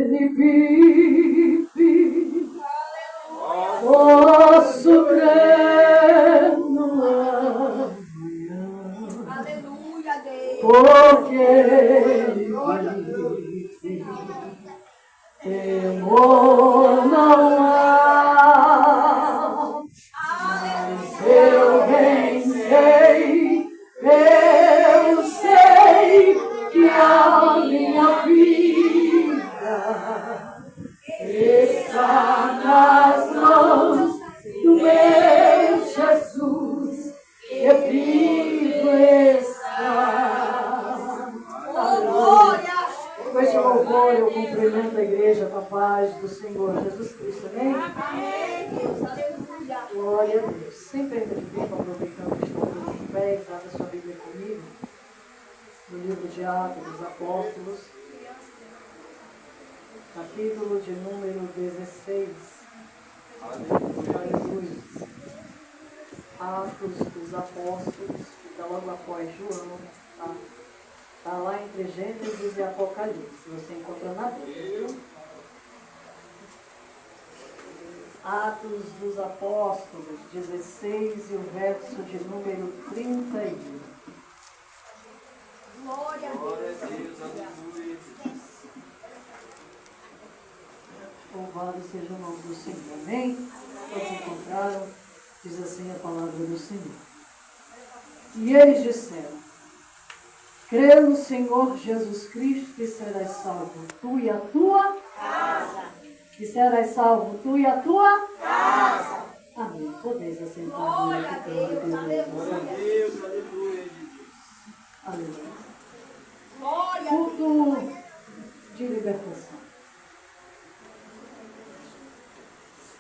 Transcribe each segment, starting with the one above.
ele vive, posso crer no amanhã. Aleluia, Deus. Porque ele vive, temor não há. Mas eu bem sei, eu sei que a minha vida está nas mãos do meu Jesus, que vivo está. Glória. Depois de louvor, eu cumprimento a igreja com a paz do Senhor Jesus Cristo. Amém? Amém, Deus. Aleluia. Glória a Deus. Sem perder tempo, aproveitando que estamos em pé, abra sua Bíblia comigo. No livro de Atos dos Apóstolos, capítulo de número 16. Aleluia. Atos dos Apóstolos, fica logo após João, tá? Está lá entre Gênesis e Apocalipse. Você encontra na Bíblia. Atos dos Apóstolos, 16 e o verso de número 31. Glória a Deus. Louvado seja o nome do Senhor. Amém? Todos encontraram? Diz assim a palavra do Senhor. E eles disseram: crê no Senhor Jesus Cristo e serás salvo, tu e a tua casa. E serás salvo, tu e a tua casa. Amém. Podeis assentar. Glória a Deus. Aleluia. Aleluia. Glória a Deus. Culto de libertação.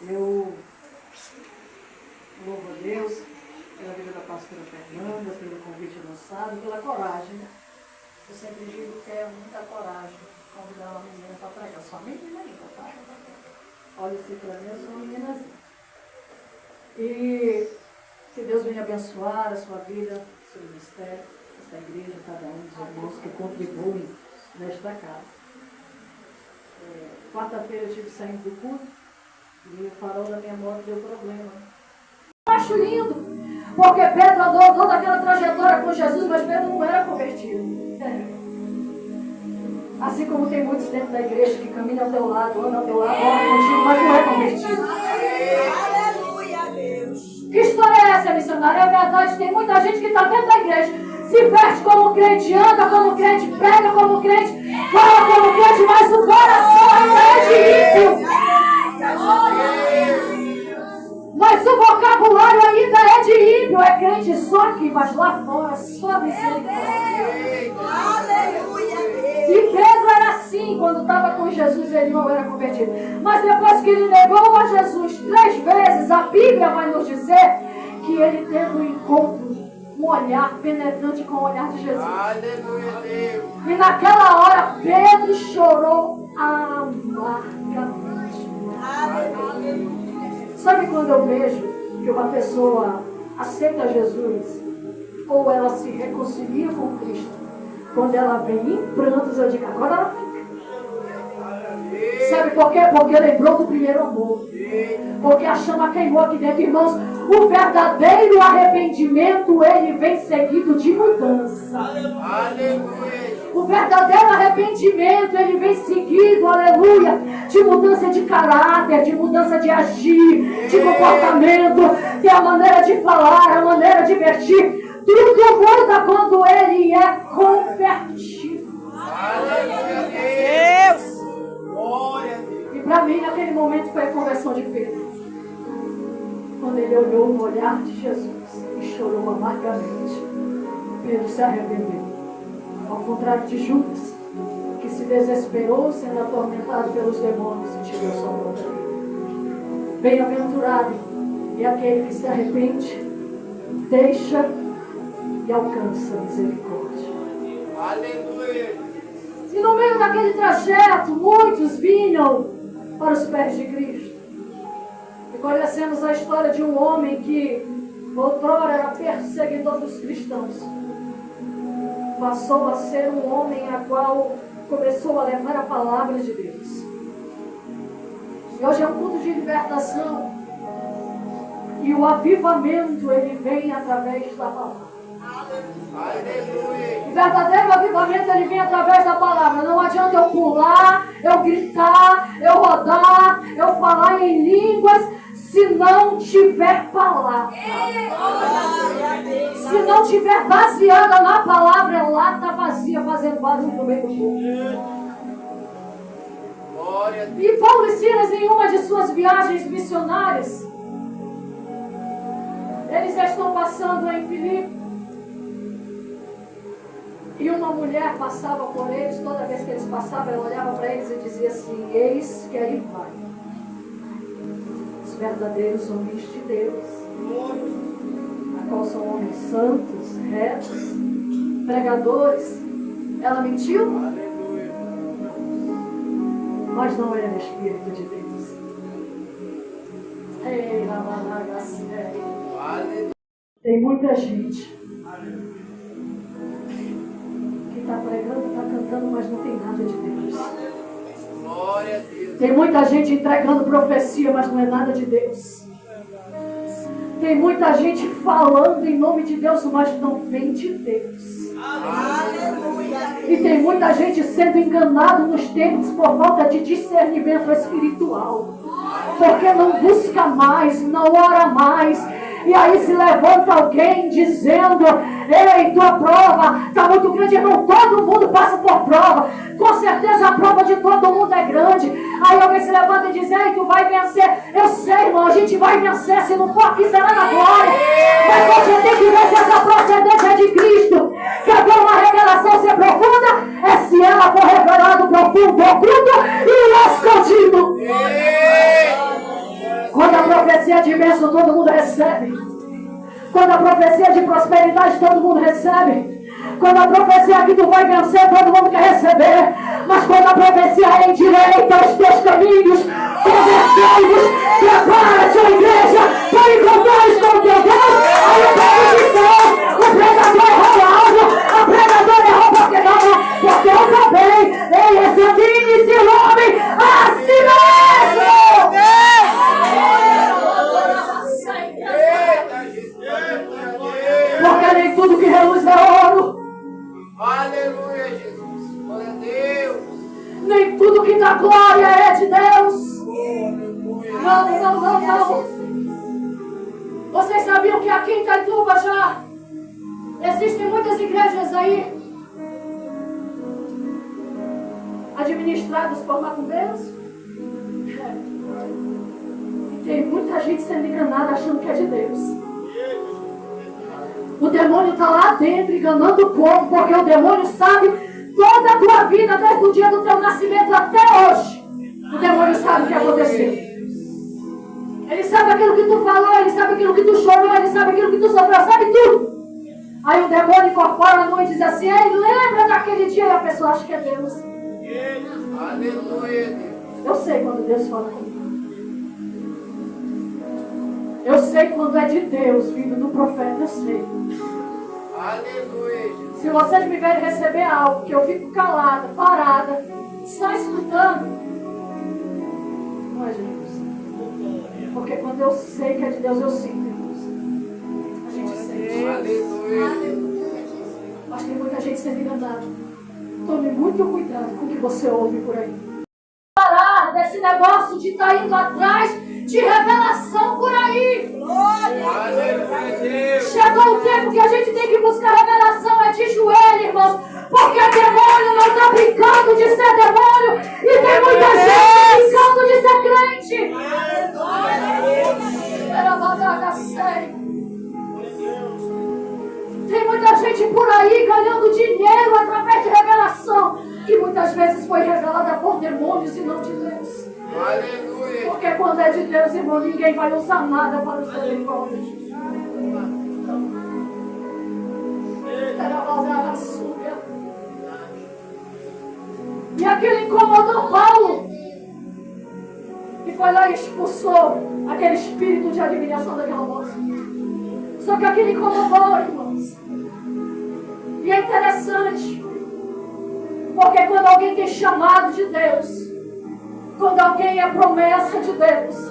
Eu louvo a Deus pela vida da pastora Fernanda, pelo convite lançado, pela coragem. Eu sempre digo que é muita coragem convidar uma menina para pregar. Só menina ainda, tá? Olha-se para mim, eu sou uma meninazinha. E que Deus venha abençoar a sua vida, seu ministério, esta igreja, cada um dos irmãos que contribuem nesta casa. Quarta-feira eu estive saindo do culto e o farol da minha moto deu problema. Eu acho lindo, porque Pedro andou toda aquela trajetória com Jesus, mas Pedro não era convertido. Assim como tem muitos dentro da igreja que caminham ao teu lado, andam ao teu lado, oram contigo, mas não é convertido. Aleluia, Deus. Que história é essa, missionária? É verdade, tem muita gente que está dentro da igreja, se veste como crente, anda como crente, prega como crente, fala como crente, mas o coração ainda é de ímpio. Mas o vocabulário ainda é de ímpio, é crente só aqui, mas lá fora só misericórdia. Aleluia, Deus. E Pedro era assim, quando estava com Jesus, ele não era convertido. Mas depois que ele negou a Jesus 3 vezes, a Bíblia vai nos dizer que ele teve um encontro, um olhar penetrante com o olhar de Jesus. Aleluia, Deus. E naquela hora, Pedro chorou amargamente. Aleluia. Sabe quando eu vejo que uma pessoa aceita Jesus, ou ela se reconcilia com Cristo, quando ela vem em prantos, eu digo, agora ela fica. Sabe por quê? Porque lembrou do primeiro amor. Porque a chama queimou aqui dentro, irmãos. O verdadeiro arrependimento, ele vem seguido de mudança. Aleluia. O verdadeiro arrependimento, ele vem seguido, aleluia, de mudança de caráter, de mudança de agir, de comportamento, de a maneira de falar, a maneira de vestir. Tudo muda quando ele é convertido. Aleluia, Deus. glória a Deus. E para mim, naquele momento, foi a conversão de Pedro. Quando ele olhou no olhar de Jesus e chorou amargamente, Pedro se arrependeu. Ao contrário de Judas, que se desesperou sendo atormentado pelos demônios e tirou sua própria vida. Bem-aventurado é aquele que se arrepende, deixa e alcança a misericórdia. Aleluia. E no meio daquele trajeto, muitos vinham para os pés de Cristo. E conhecemos a história de um homem que outrora era perseguidor dos cristãos. Passou a ser um homem a qual começou a levar a palavra de Deus. E hoje é um culto de libertação. E o avivamento, ele vem através da palavra. Aleluia. O verdadeiro avivamento, ele vem através da palavra. Não adianta eu pular, eu gritar, eu rodar, eu falar em línguas, se não tiver palavra. Se não tiver baseada na palavra, é lata vazia fazendo barulho no meio do povo. Glória a Deus. E Paulo e Silas, em uma de suas viagens missionárias, eles já estão passando em Filipe. E uma mulher passava por eles, toda vez que eles passavam, ela olhava para eles e dizia assim: eis que aí vai os verdadeiros homens de Deus, a qual são homens santos, retos, pregadores. Ela mentiu? Aleluia. Mas não era Espírito de Deus. Ei, Aleluia. tem muita gente que está pregando, está cantando, mas não tem nada de Deus. Glória a Deus. Tem muita gente entregando profecia, mas não é nada de Deus. Tem muita gente falando em nome de Deus, mas não vem de Deus. E tem muita gente sendo enganado nos tempos por falta de discernimento espiritual. Porque não busca mais, não ora mais. E aí se levanta alguém dizendo: ei, tua prova está muito grande. Irmão, todo mundo passa por prova. Com certeza a prova de todo mundo é grande. Aí alguém se levanta e diz: ei, tu vai vencer. Eu sei, irmão, a gente vai vencer. Se não for aqui, será na glória. Mas você tem que ver se essa procedência é de Cristo. Quer ver uma revelação ser profunda? É se ela for revelada profundo, oculto e escondido. Quando a profecia é de bênção, todo mundo recebe. Quando a profecia é de prosperidade, todo mundo recebe. Quando a profecia é que tu vai vencer, todo mundo quer receber. Mas quando a profecia é endireita os teus caminhos, convertei-vos, prepara-te a igreja para encontrares com teu Deus. Aí o povo diz: o pregador errou algo, a pregadora errou porque não, porque eu também. Ei, examine-se o homem a si mesmo. Porque nem tudo que reluz é ouro. Aleluia, Jesus. Glória a Deus. Nem tudo que dá glória é de Deus. Aleluia. Não. Vocês sabiam que aqui em Itaituba já existem muitas igrejas aí administradas por macumbeiros? E tem muita gente sendo enganada achando que é de Deus. O demônio está lá dentro enganando o povo, porque o demônio sabe toda a tua vida, desde o dia do teu nascimento até hoje. O demônio sabe o que aconteceu. Ele sabe aquilo que tu falou, ele sabe aquilo que tu chorou, ele sabe aquilo que tu sofreu, sabe tudo. Aí o demônio incorpora no e diz assim: ei, lembra daquele dia? E a pessoa acha que é Deus. Aleluia, Deus. Eu sei quando Deus fala comigo. Eu sei quando é de Deus, vindo do profeta, eu sei. Aleluia, Jesus. Se vocês me verem receber algo que eu fico calada, parada, só escutando, não é de Deus. Porque quando eu sei que é de Deus, eu sinto, irmãos. A gente sente. Aleluia. Mas tem muita gente sendo enganada. Tome muito cuidado com o que você ouve por aí. Parar desse negócio de estar indo atrás de revelação por aí. Aleluia, Deus. Chegou o tempo que a gente tem que buscar revelação, é de joelho, irmãos. Porque demônio não está brincando de ser demônio. E tem muita gente brincando de ser crente. Era badada séria. Tem muita gente por aí ganhando dinheiro através de revelação, que muitas vezes foi revelada por demônios e não de Deus. Aleluia. Porque quando é de Deus, irmão, ninguém vai usar nada para os telefone. Era badada suja. E aquilo incomodou Paulo. E foi lá e expulsou aquele espírito de adivinhação daquela moça. Só que aquilo incomodou, irmãos. E é interessante, porque quando alguém tem chamado de Deus, quando Quando alguém é promessa de Deus,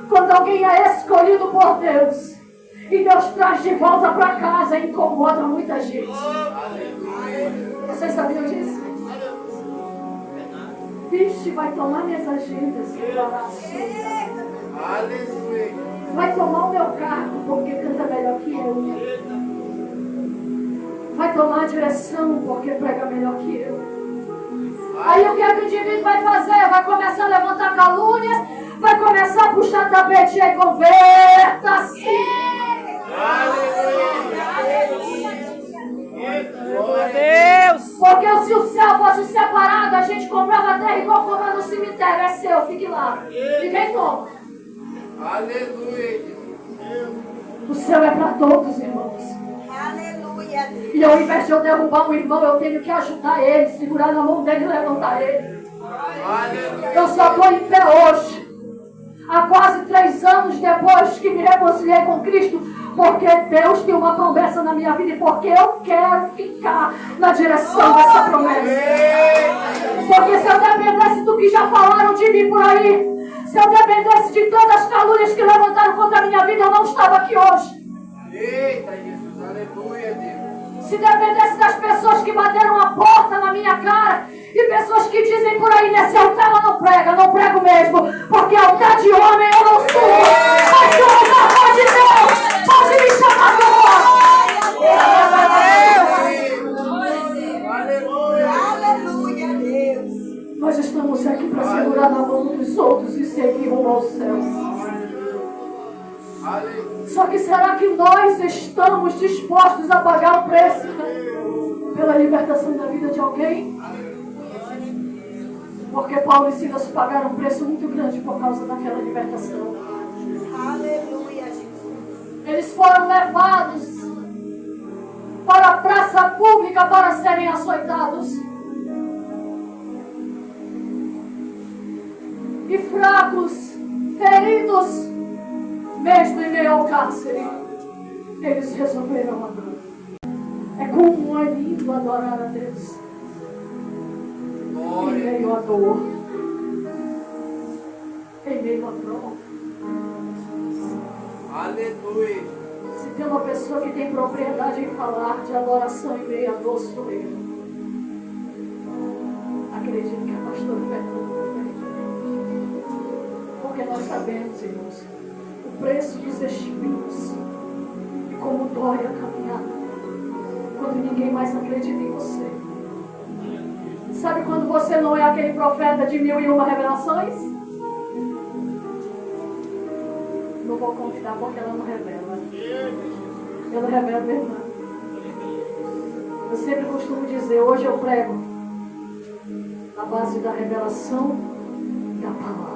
quando alguém é escolhido por Deus, e Deus traz de volta para casa, incomoda muita gente. Vocês sabiam disso? Vixe, vai tomar minhas agendas. Aleluia. Vai tomar o meu cargo porque canta melhor que eu. Vai tomar a direção porque prega melhor que eu. Aí o que o indivíduo vai fazer? Vai começar a levantar calúnias, vai começar a puxar tapete e converta-se. Deus! Porque se o céu fosse separado, a gente comprava a terra igual compra no cemitério. É seu, fique lá. Ninguém toma. Aleluia. O céu é para todos, irmãos. Aleluia, Deus. E ao invés de eu derrubar um irmão, eu tenho que ajudar ele, segurar na mão dele e levantar ele. Eu só estou em pé hoje, há quase 3 anos depois que me reconciliei com Cristo, porque Deus tem uma promessa na minha vida e porque eu quero ficar na direção dessa promessa. Porque se eu dependesse do que já falaram de mim por aí, se eu dependesse de todas as calúnias que levantaram contra a minha vida, eu não estava aqui hoje. Eita, Jesus, aleluia, Deus. Se dependesse das pessoas que bateram a porta na minha cara e pessoas que dizem por aí, nesse altar ela não prega, não prego mesmo, porque altar de homem eu não subo, mas sou o altar de Deus, pode me chamar de Aleluia. Aleluia, Deus. Nós estamos aqui para segurar na mão dos outros e seguir rumo aos céus. Aleluia. Só que será que nós estamos dispostos a pagar o preço pela libertação da vida de alguém? Porque Paulo e Silas pagaram um preço muito grande por causa daquela libertação. Aleluia, Jesus. Eles foram levados para a praça pública para serem açoitados. E fracos, feridos, mesmo em meio ao cárcere, eles resolveram adorar. É como é lindo adorar a Deus em meio à dor, em meio à prova. Aleluia. Se tem uma pessoa que tem propriedade em falar de adoração em meio à dor, sou eu. Acredito que a pastora Fernanda também. Porque nós sabemos, irmãos, o preço dos espinhos e como dói a caminhada quando ninguém mais acredita em você. Sabe quando você não é aquele profeta de 1001 revelações? Não vou convidar porque ela não revela. Ela revela a verdade. Eu sempre costumo dizer, hoje eu prego na base da revelação da palavra.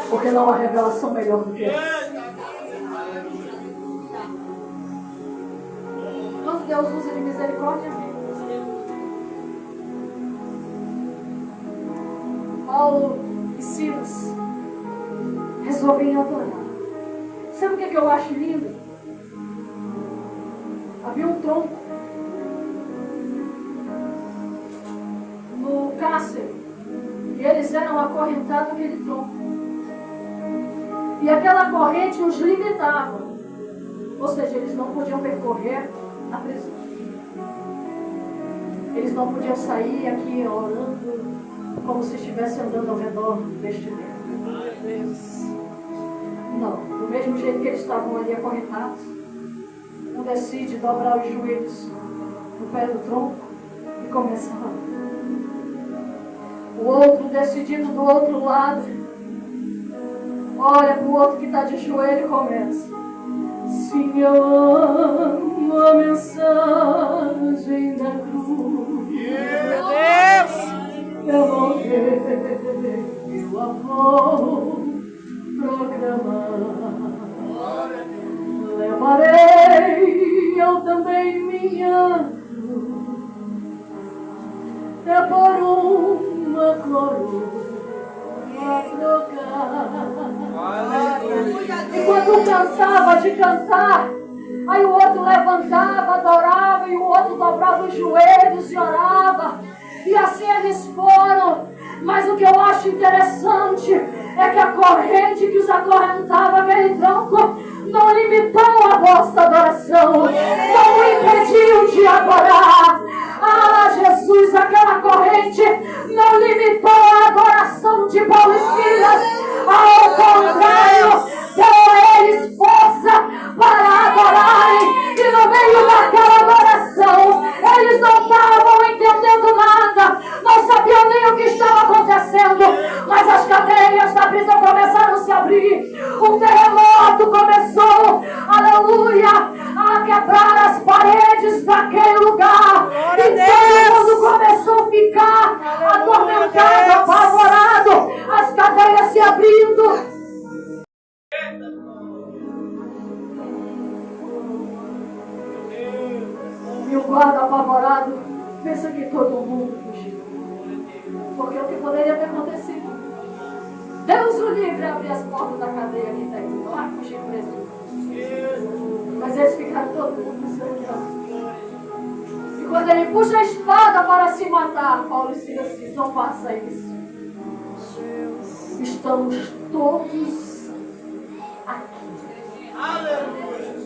Porque não há revelação melhor do que essa. Quando Deus usa de misericórdia, Paulo e Silas resolvem adorar. Sabe o que eu acho lindo? Havia um tronco no cárcere e eles eram acorrentados naquele tronco. E aquela corrente os limitava. Ou seja, eles não podiam percorrer a prisão. Eles não podiam sair aqui orando como se estivesse andando ao redor deste tempo. Não, do mesmo jeito que eles estavam ali acorrentados, um decide dobrar os joelhos no pé do tronco e começa a orar. O outro decidindo do outro lado, olha para o outro que está de joelho e começa. Sim, eu amo a mensagem da cruz. Deus! Eu vou ver, eu a vou proclamar. Levarei eu também minha cruz. É por uma coroa a trocar. Enquanto um cansava de cantar, aí o outro levantava, adorava, e o outro dobrava os joelhos e orava. E assim eles foram. Mas o que eu acho interessante é que a corrente que os acorrentava aquele tronco não limitou a vossa adoração, não o impediu de adorar. Ah, Jesus, aquela corrente não limitou a adoração de Paulo e Silas. Ao contrário, deu a eles força para adorarem. E no meio daquela adoração, eles não estavam entendendo nada, não sabiam nem o que estava acontecendo, mas as cadeias da prisão começaram a se abrir, um terremoto começou, aleluia, a quebrar as paredes daquele lugar, e todo mundo começou a ficar atormentado, apavorado, as cadeias se abrindo. E o guarda apavorado pensa que todo mundo fugiu. Porque o que poderia ter acontecido? Deus o livre abrir as portas da cadeia aqui dentro. Não vai fugir preso. Mas eles ficaram todo mundo pensando. E quando ele puxa a espada para se matar, Paulo e Silas diz: não faça isso. Estamos todos aqui. Aleluia.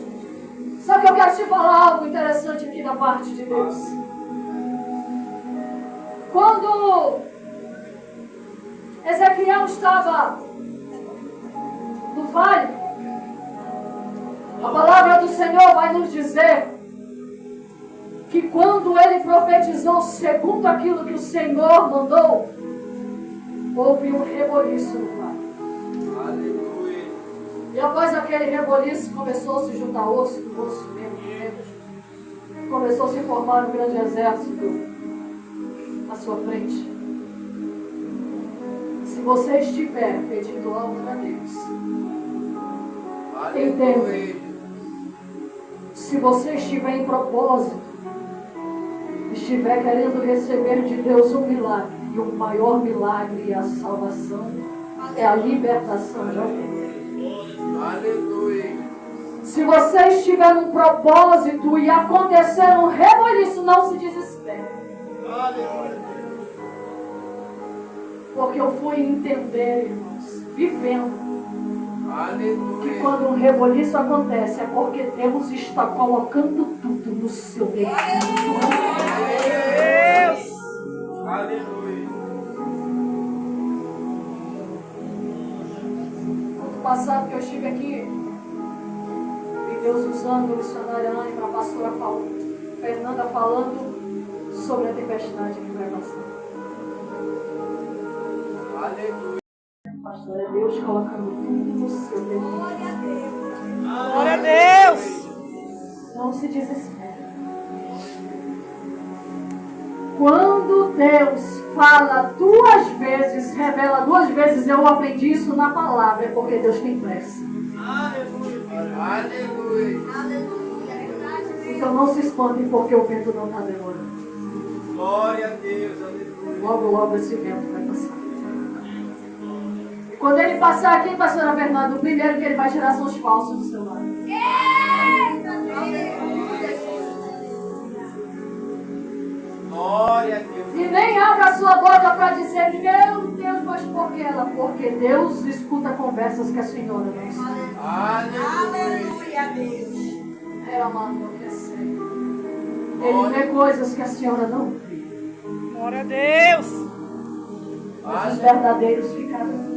Só que eu quero te falar algo interessante aqui da parte de Deus. Quando Ezequiel estava no vale, a palavra do Senhor vai nos dizer que quando ele profetizou segundo aquilo que o Senhor mandou, houve um reboliço no vale. Aleluia. E após aquele reboliço, começou a se juntar osso com osso, membro com membro. Começou a se formar um grande exército à sua frente. Se você estiver pedindo algo para Deus, entenda. Se você estiver em propósito, estiver querendo receber de Deus um milagre, e o maior milagre é a salvação, é a libertação de alguém. Aleluia. Se você estiver num propósito e acontecer um reboliço, não se desespere. Aleluia. Porque eu fui entender, irmãos, vivendo, Aleluia. que quando um reboliço acontece é porque Deus está colocando tudo no seu devido. Aleluia. Ano passado que eu estive aqui, e Deus usando o missionário Anne para a pastora Fernanda falando sobre a tempestade que vai passar. Aleluia. Pastor, é Deus colocando tudo no seu devido. Glória a Deus. Não se desespere. Quando Deus fala 2 vezes, revela 2 vezes, eu aprendi isso na palavra, é porque Deus tem pressa. Aleluia. Então não se espantem porque o vento não está demorando. Glória a Deus. Aleluia. Logo, logo esse vento vai passar. E quando ele passar aqui, pastora Fernanda, o primeiro que ele vai tirar são os falsos do seu lado. Glória a Deus. E nem abra a sua boca para dizer, meu Deus, mas por que ela? Porque Deus escuta conversas que a senhora não escuta. Aleluia. Deus. É amado que é sério. Ele vê coisas que a senhora não vê. Glória a Deus. Mas os verdadeiros ficarão.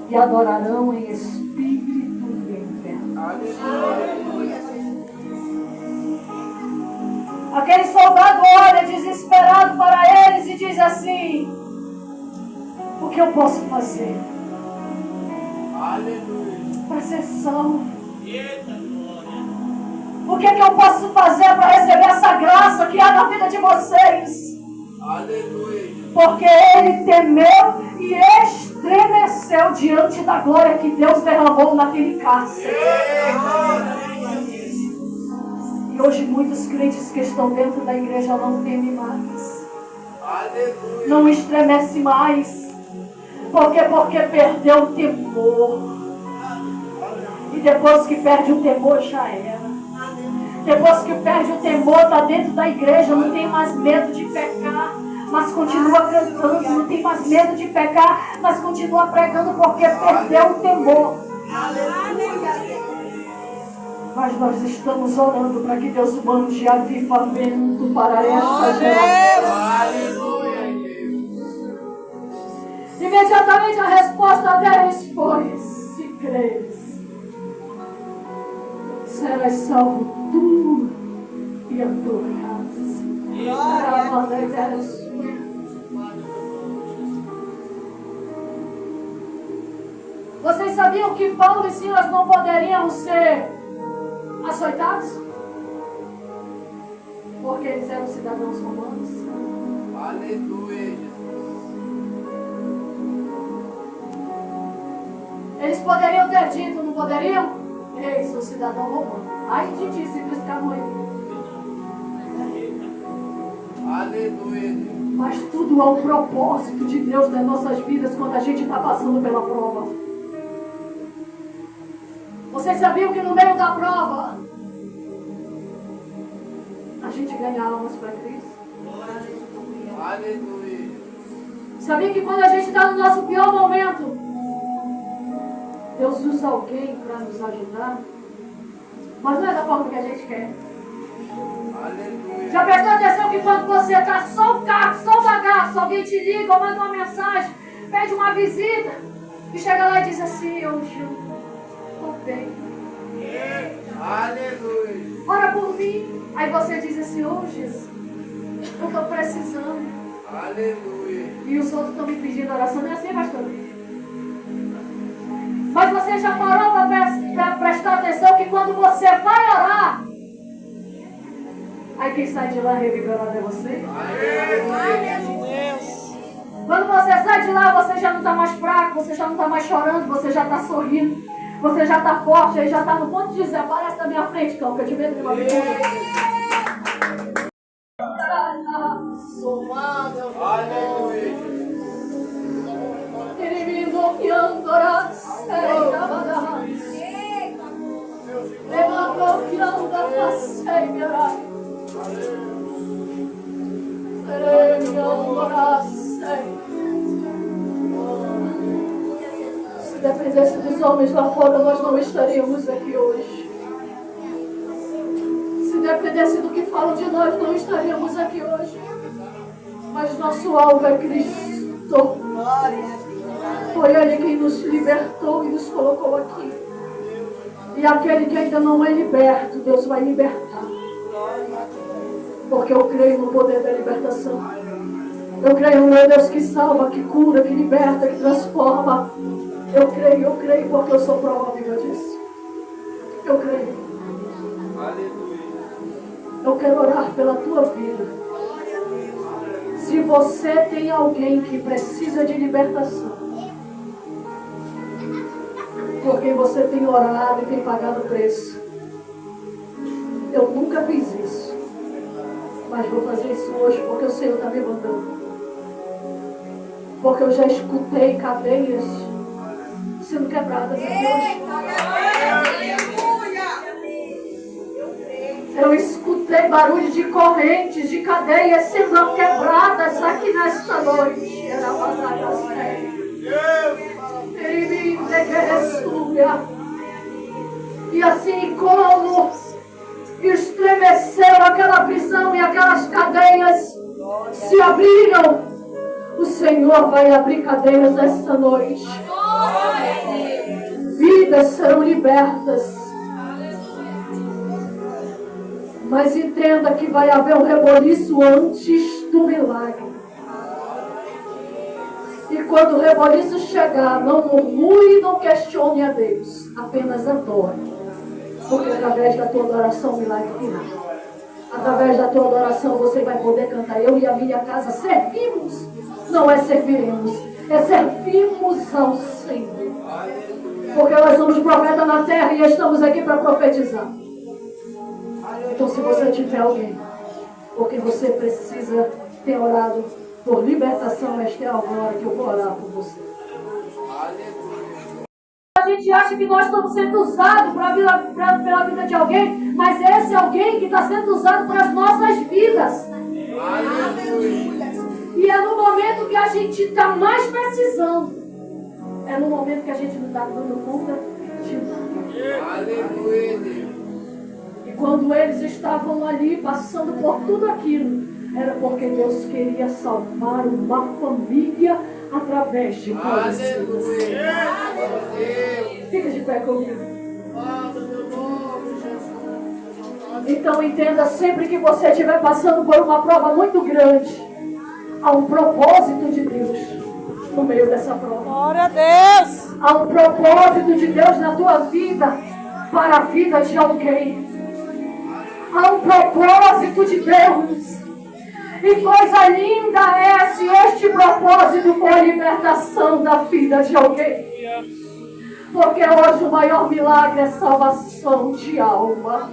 E adorarão em espírito e em verdade. Aleluia. Aquele soldado olha desesperado para eles e diz assim: o que eu posso fazer Aleluia. para ser salvo? O que eu posso fazer para receber essa graça que há na vida de vocês? Aleluia. Porque ele temeu e estremeceu diante da glória que Deus derramou naquele cárcere. E hoje muitos crentes que estão dentro da igreja não temem mais. Aleluia. Não estremece mais. Porque perdeu o temor. E depois que perde o temor, já era. Depois que perde o temor, está dentro da igreja, não tem mais medo de pecar. mas continua cantando, não tem mais medo de pecar, mas continua pregando porque perdeu o temor. Mas nós estamos orando para que Deus mande avivamento para esta geração. Aleluia, Imediatamente a resposta deles foi: se creres, serás salvo tu e a tua casa. Vocês sabiam que Paulo e Silas não poderiam ser açoitados? Porque eles eram cidadãos romanos. aleluia, Jesus. Eles poderiam ter dito, não poderiam? Ei, sou cidadão romano. Ai de ti, se pescar ele. Aleluia. Mas tudo é o propósito de Deus nas nossas vidas quando a gente está passando pela prova. Vocês sabiam que no meio da prova a gente ganha almas para Cristo? Aleluia. Sabia que quando a gente está no nosso pior momento, Deus usa alguém para nos ajudar? Mas não é da forma que a gente quer. Aleluia. Já prestou atenção que quando você está só um carro, só um bagaço, alguém te liga ou manda uma mensagem, pede uma visita e chega lá e diz assim: eu estou bem. Aleluia. Ora por mim. Aí você diz assim: ô Jesus, eu estou precisando. Aleluia. E os outros estão me pedindo oração. Não é assim, pastor? Mas você já parou para prestar atenção que quando você vai orar, aí quem sai de lá revigorado é você? Quando você sai de lá, você já não está mais fraco, você já não está mais chorando, você já está sorrindo, você já está forte, aí já está no ponto de dizer: aparece na minha frente, cão, que eu te vejo de uma vez. Aleluia. Se dependesse dos homens lá fora, nós não estaríamos aqui hoje. Se dependesse do que falam de nós, não estaríamos aqui hoje. Mas nosso alvo é Cristo. Foi Ele quem nos libertou e nos colocou aqui. E aquele que ainda não é liberto, Deus vai libertar. Porque eu creio no poder da libertação. Eu creio no meu Deus que salva, que cura, que liberta, que transforma. Eu creio porque eu sou prova viva disso. Eu creio. Eu quero orar pela tua vida. Se você tem alguém que precisa de libertação, porque você tem orado e tem pagado o preço. Eu nunca fiz isso, mas vou fazer isso hoje porque o Senhor está me mandando. Porque eu já escutei cadeias sendo quebradas aqui hoje. Eu escutei barulho de correntes, de cadeias sendo quebradas aqui nesta noite. Era e assim como estremeceu aquela prisão e aquelas cadeias se abriram, o Senhor vai abrir cadeias nesta noite. Vidas serão libertas. Mas entenda que vai haver um reboliço antes do milagre. E quando o reboliço chegar, não murmure e não questione a Deus. Apenas adore. Porque através da tua adoração o milagre virá. Através da tua adoração você vai poder cantar: eu e a minha casa servimos. Não é serviremos, é servimos ao Senhor. Porque nós somos profetas na terra e estamos aqui para profetizar. Então, se você tiver alguém, porque você precisa ter orado por libertação, esta é a hora que eu vou orar por você. A gente acha que nós estamos sendo usados pela vida de alguém, mas esse alguém que está sendo usado para as nossas vidas. E E é no momento que a gente está mais precisando. É no momento que a gente não está dando conta de nada. Aleluia, Deus. E quando eles estavam ali passando por tudo aquilo, era porque Deus queria salvar uma família através de nós. Aleluia. Fica de pé comigo. Então entenda, sempre que você estiver passando por uma prova muito grande, há um propósito de Deus no meio dessa prova. Glória a Deus. Há um propósito de Deus na tua vida, para a vida de alguém. Há um propósito de Deus. E coisa linda é se este propósito for a libertação da vida de alguém. Porque hoje o maior milagre é salvação de alma.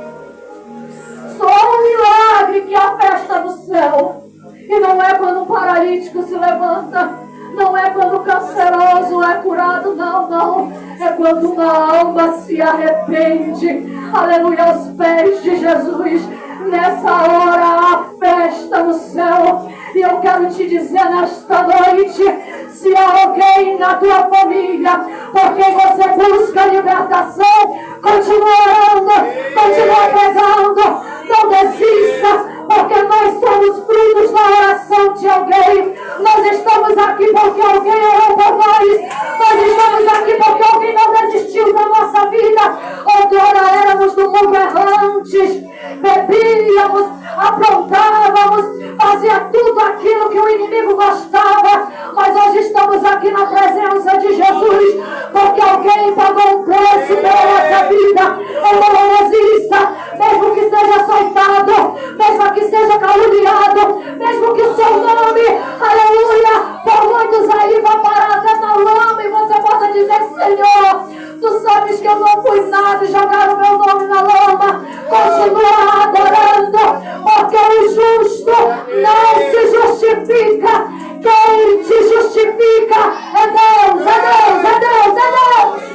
Só um milagre que a festa no céu. E não é quando um paralítico se levanta. Não é quando o canceroso é curado. Não, não. É quando uma alma se arrepende. Aleluia, aos pés de Jesus. Nessa hora há festa no céu. E eu quero te dizer nesta noite, se há alguém na tua família por quem você busca libertação, continua orando, continua pregando, não desista, porque nós somos frutos da oração de alguém. Nós estamos aqui porque alguém orou por nós. Nós estamos aqui porque alguém não desistiu da nossa vida. Outrora éramos do mundo errantes, bebíamos, aprontávamos, fazia tudo aquilo que o inimigo gostava. Mas hoje estamos aqui na presença de Jesus, porque alguém pagou um preço pela nossa vida. Ou não desista, mesmo que seja açoitado, mesmo que seja caluniado, mesmo que o seu nome, aleluia, por muitos aí vá parar até na lama, e você possa dizer: Senhor, tu sabes que eu não fui nada, e jogaram meu nome na lama. Continua adorando, porque o justo não se justifica. Quem te justifica é Deus, é Deus, é Deus, é Deus.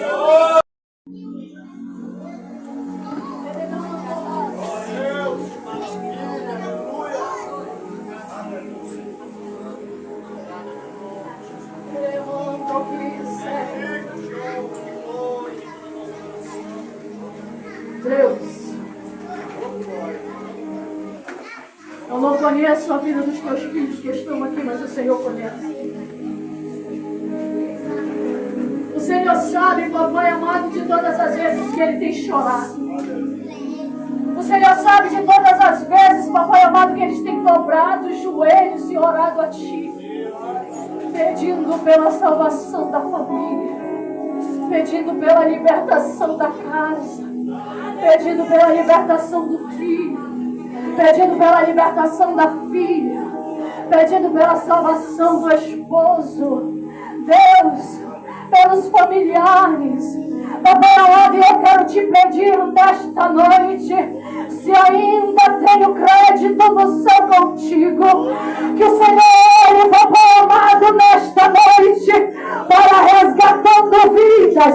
Deus, eu não conheço a vida dos teus filhos que estão aqui, mas o Senhor conhece. O Senhor sabe, papai amado, de todas as vezes que ele tem chorado. O Senhor sabe de todas as vezes, papai amado, que eles têm dobrado os joelhos e orado a Ti, pedindo pela salvação da família, pedindo pela libertação da casa, pedindo pela libertação do filho, pedindo pela libertação da filha, pedindo pela salvação do esposo. Deus, pelos familiares. Papai amado, eu quero te pedir nesta noite, se ainda tenho crédito no céu contigo, que o Senhor olhe, papai amado, nesta noite, para resgatando vidas.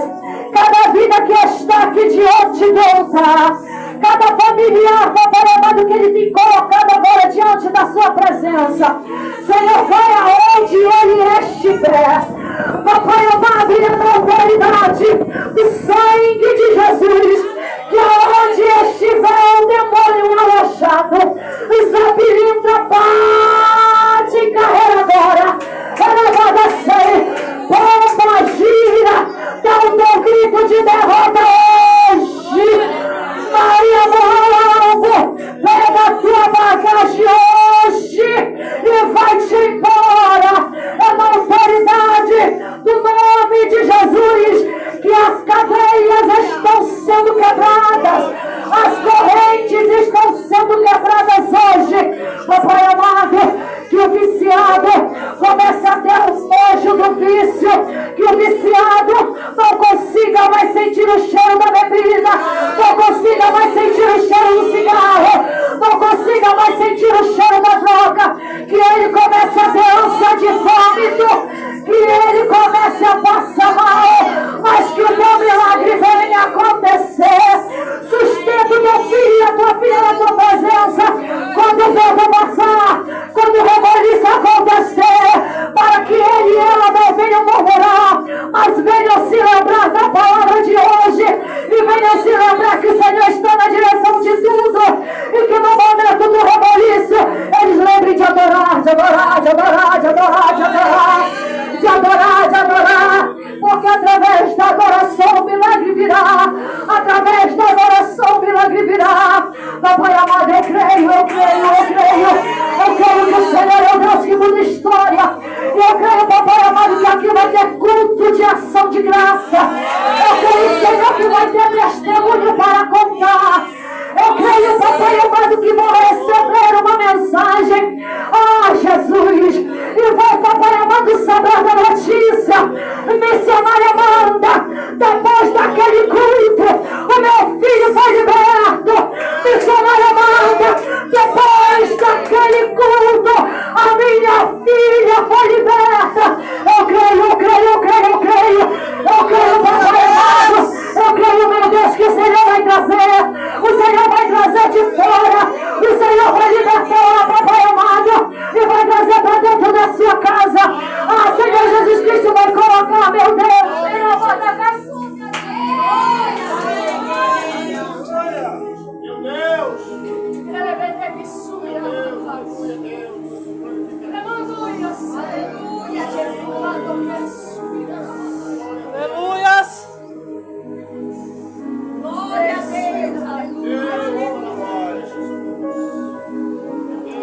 Cada vida que está aqui diante do altar, cada familiar, papai amado, que ele tem colocado agora diante da sua presença. Senhor, vai aonde ele estiver. Papai amado, e a autoridade do sangue de Jesus, que aonde estiver o demônio alojado, os labirintos bate em carreira agora. venham se lembrar que o Senhor está na direção de tudo e que no momento do reboliço eles lembrem de adorar, de adorar, de adorar, de adorar, de adorar, de adorar, de adorar, porque através da adoração o milagre virá, através da adoração o milagre virá. Papai amado, eu creio que o Senhor é o Deus que muda história. Eu creio, papai amado, que aqui vai ter culto de ação de graça. Eu creio, Senhor, que vai ter testemunho para contar. Eu creio, papai amado, que vão receber uma mensagem. Ah, Jesus! E vai, papai amado, saber da notícia. Missionária Amanda, depois daquele culto, o meu filho foi liberto. Missionária Amanda, depois daquele culto, a minha filha foi liberta. Eu creio, papai amado. Eu creio, meu Deus, que o Senhor vai trazer. O Senhor vai trazer de fora. O Senhor vai libertar, papai amado. E vai trazer para dentro da sua casa. Ah, Senhor Jesus Cristo vai colocar, meu Deus. Senhor, vai dar caçuca. Meu Deus! Ele vai ter que subir. Aleluia, Jesus. Aleluias. Glória a Deus. Aleluia.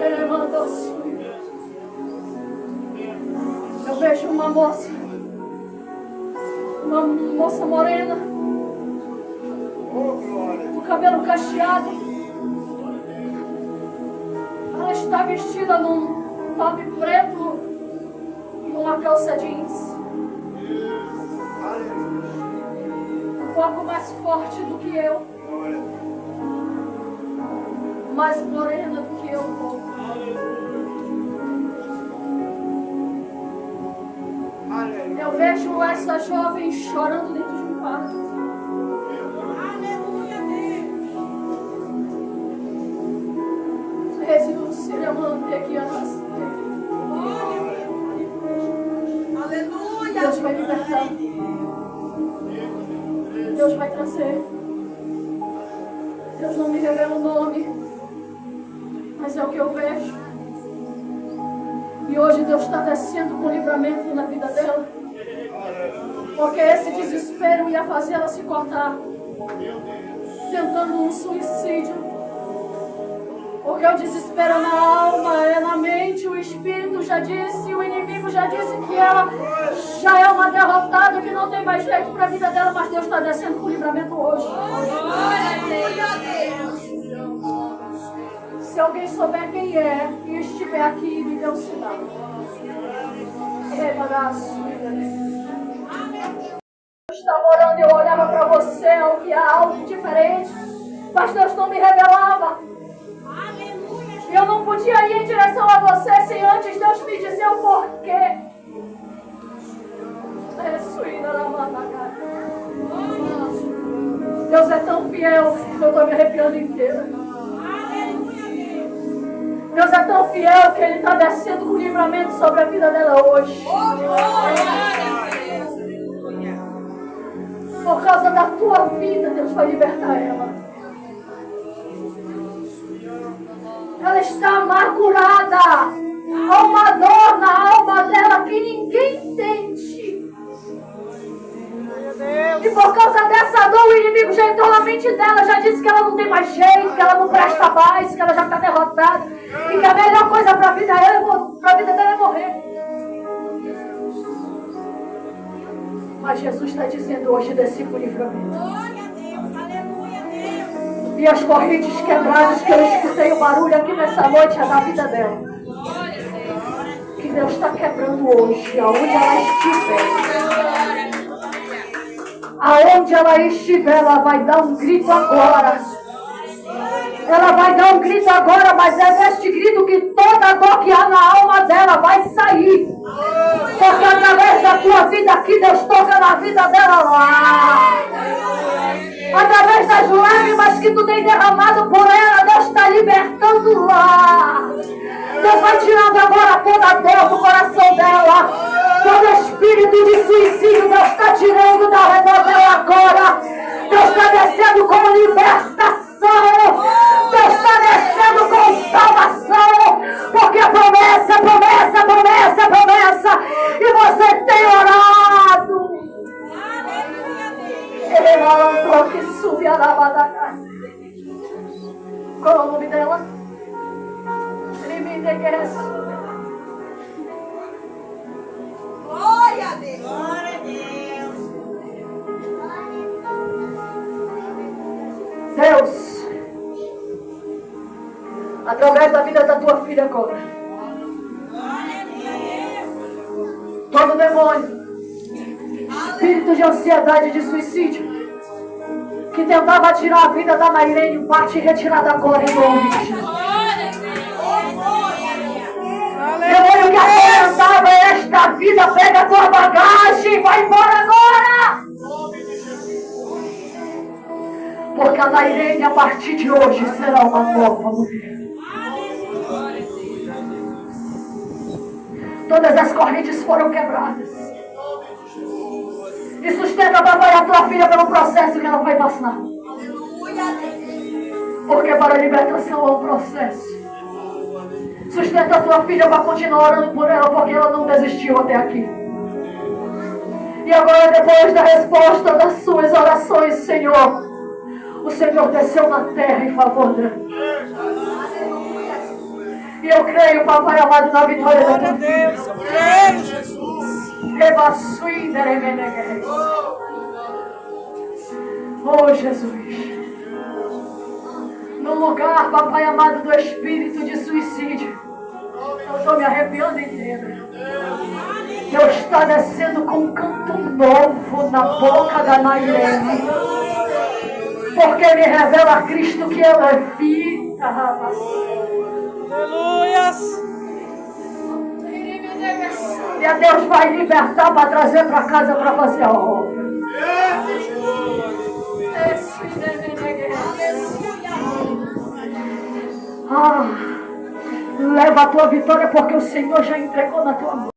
Ele mandou subir. Eu vejo uma moça morena, com cabelo cacheado. Ela está vestida num top preto e uma calça jeans. Um pouco mais forte do que eu, mais morena do que eu um pouco. Eu vejo essa jovem chorando dentro de um quarto. Jesus, ele amante aqui a nós. Deus vai libertar. Deus vai trazer. Deus não me revela o nome, mas é o que eu vejo. E hoje Deus está descendo com livramento na vida dela, porque esse desespero ia fazer ela se cortar, tentando um suicídio. Porque o desespero é na alma, é na mente, o espírito já disse, o inimigo já disse que ela já é uma derrotada, que não tem mais jeito para a vida dela, mas Deus está descendo com livramento hoje. Se alguém souber quem é e estiver aqui, me dê um sinal. Eu estava orando e eu olhava para você, eu via algo diferente, mas Deus não me revelava. Eu não podia ir em direção a você sem antes Deus me dizer o porquê. Deus é tão fiel que eu estou me arrepiando inteira. Deus é tão fiel que Ele está descendo com livramento sobre a vida dela hoje. Por causa da tua vida, Deus vai libertar ela. Ela está amargurada. Há uma dor na alma dela que ninguém entende. E por causa dessa dor, o inimigo já entrou na mente dela, já disse que ela não tem mais jeito, que ela não presta mais, que ela já está derrotada. E que a melhor coisa para a vida dela é morrer. Mas Jesus está dizendo hoje, desci com livramento. Glória a Deus, aleluia, Deus. E as correntes quebradas que eu escutei o barulho aqui nessa noite é da vida dela. Que Deus está quebrando hoje, aonde ela estiver. Aonde ela estiver, ela vai dar um grito agora. Ela vai dar um grito agora, mas é neste grito que toda dor que há na alma dela vai sair. Porque através da tua vida aqui, Deus toca na vida dela lá. Através das lágrimas que tu tem derramado por ela, Deus está libertando lá. Deus vai tirando agora toda a dor do coração dela. Todo espírito de suicídio, Deus está tirando da alma dela agora. Deus está descendo com libertação. Deus está descendo com salvação. Porque é promessa, promessa, promessa, promessa. E você tem orado. Ele malandrou que sube a lavada. Qual é o nome dela? Ele me endereça. Glória a Deus. Glória a Deus. Deus, através da vida da tua filha agora, todo demônio, espírito de ansiedade e de suicídio, que tentava tirar a vida da Nairene, parte retirada agora em nome de Jesus. Demônio que atormentava esta vida, pega a tua bagagem e vai embora agora. Porque a Nairene, a partir de hoje, será uma nova mulher. Todas as correntes foram quebradas. E sustenta, papai, a tua filha pelo processo que ela vai passar. Porque para a libertação é um processo. Sustenta a tua filha para continuar orando por ela, porque ela não desistiu até aqui. E agora, depois da resposta das suas orações, Senhor, o Senhor desceu na terra em favor dela. E eu creio, papai amado, na vitória da tua filha. Deus, eu creio, Jesus. Oh, Jesus. No lugar, papai amado, do espírito de suicídio, eu estou me arrepiando inteira. Deus está descendo com um canto novo na boca da Nairene. Porque me revela a Cristo que ela é vida, rapaz. Aleluias. E a Deus vai libertar para trazer para casa para fazer a obra. Leva a tua vitória porque o Senhor já entregou na tua mão.